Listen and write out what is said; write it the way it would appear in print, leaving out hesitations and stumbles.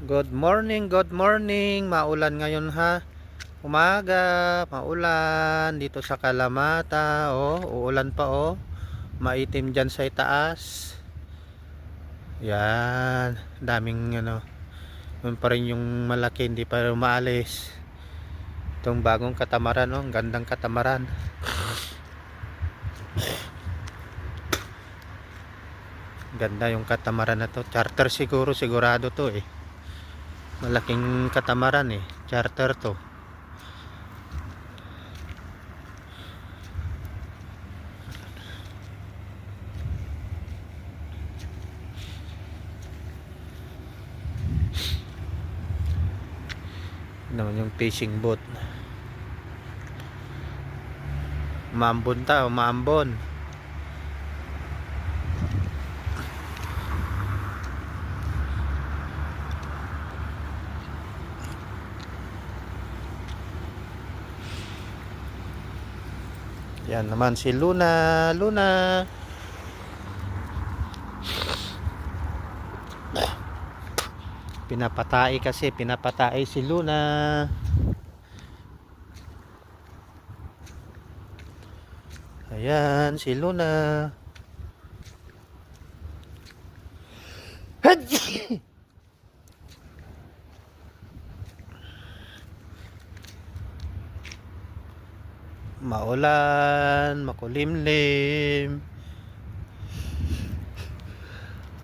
Good morning. Maulan ngayon ha. Umaga, maulan dito sa Kalamata. Oh, uulan pa oh. Maitim diyan sa itaas. Yan, daming ano. Yun pa rin yung malaki, hindi pa rin umaalis. Itong bagong katamaran oh, gandang katamaran. Ganda yung katamaran na to. Charter sigurado to eh. Malaking katamaran eh. Charter to. Naman yung fishing boat. Umambon. Yan naman si Luna. Pinapatay si Luna. Ayan si Luna. Maulan, makulimlim.